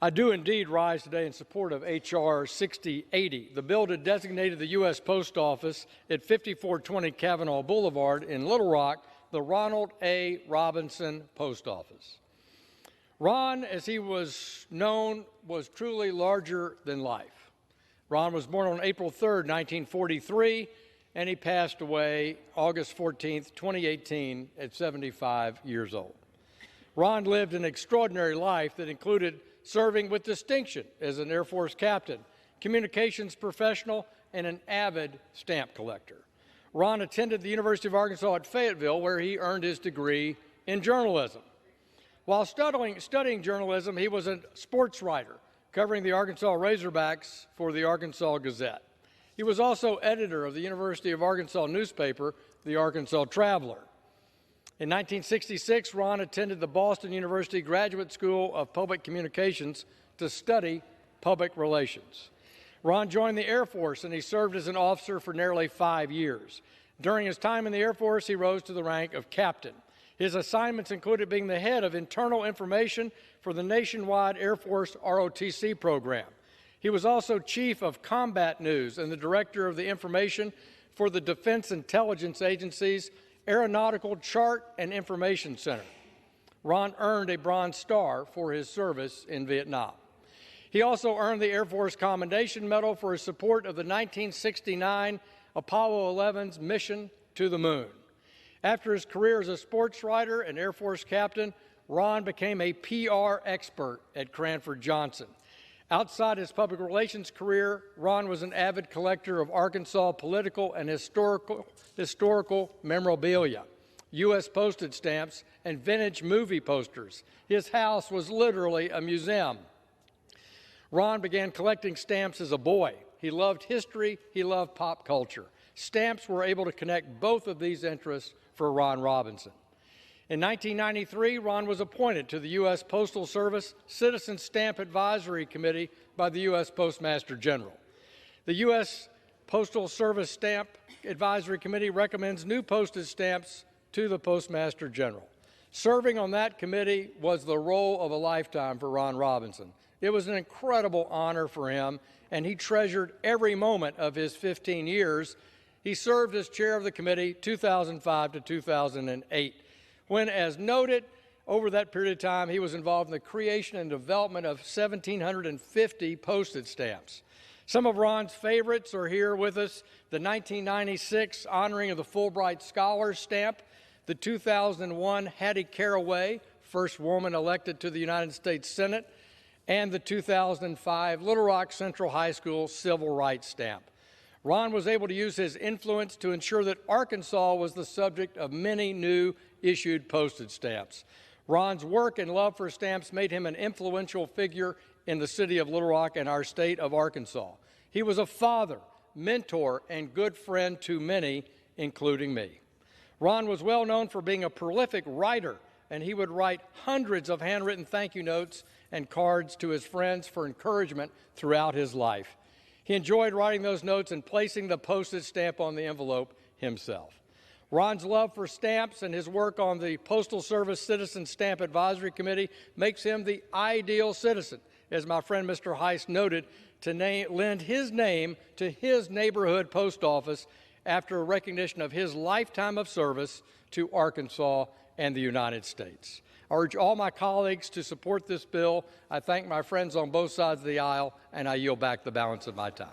I do indeed rise today in support of H.R. 6080, the bill that designated the U.S. Post Office at 5420 Cavanaugh Boulevard in Little Rock the Ronald A. Robinson Post Office. Ron, as he was known, was truly larger than life. Ron was born on April 3, 1943, and he passed away August 14, 2018, at 75 years old. Ron lived an extraordinary life that included serving with distinction as an Air Force captain, communications professional, and an avid stamp collector. Ron attended the University of Arkansas at Fayetteville, where he earned his degree in journalism. While studying journalism, he was a sports writer, covering the Arkansas Razorbacks for the Arkansas Gazette. He was also editor of the University of Arkansas newspaper, the Arkansas Traveler. In 1966, Ron attended the Boston University Graduate School of Public Communications to study public relations. Ron joined the Air Force, and he served as an officer for nearly 5 years. During his time in the Air Force, he rose to the rank of captain. His assignments included being the head of internal information for the nationwide Air Force ROTC program. He was also chief of combat news and the director of the information for the Defense Intelligence Agency's Aeronautical Chart and Information Center. Ron earned a Bronze Star for his service in Vietnam. He also earned the Air Force Commendation Medal for his support of the 1969 Apollo 11's mission to the moon. After his career as a sports writer and Air Force captain, Ron became a PR expert at Cranford Johnson. Outside his public relations career, Ron was an avid collector of Arkansas political and historical memorabilia, U.S. postage stamps, and vintage movie posters. His house was literally a museum. Ron began collecting stamps as a boy. He loved history, he loved pop culture. Stamps were able to connect both of these interests for Ron Robinson. In 1993, Ron was appointed to the U.S. Postal Service Citizen Stamp Advisory Committee by the U.S. Postmaster General. The U.S. Postal Service Stamp Advisory Committee recommends new postage stamps to the Postmaster General. Serving on that committee was the role of a lifetime for Ron Robinson. It was an incredible honor for him, and he treasured every moment of his 15 years. He served as chair of the committee 2005 to 2008, when, as noted, over that period of time, he was involved in the creation and development of 1,750 postage stamps. Some of Ron's favorites are here with us: the 1996 honoring of the Fulbright Scholars Stamp, the 2001 Hattie Caraway, first woman elected to the United States Senate, and the 2005 Little Rock Central High School Civil Rights Stamp. Ron was able to use his influence to ensure that Arkansas was the subject of many new issued postage stamps. Ron's work and love for stamps made him an influential figure in the city of Little Rock and our state of Arkansas. He was a father, mentor, and good friend to many, including me. Ron was well known for being a prolific writer, and he would write hundreds of handwritten thank you notes and cards to his friends for encouragement throughout his life. He enjoyed writing those notes and placing the postage stamp on the envelope himself. Ron's love for stamps and his work on the Postal Service Citizen Stamp Advisory Committee makes him the ideal citizen, as my friend Mr. Heiss noted, to lend his name to his neighborhood post office after a recognition of his lifetime of service to Arkansas and the United States. I urge all my colleagues to support this bill. I thank my friends on both sides of the aisle, and I yield back the balance of my time.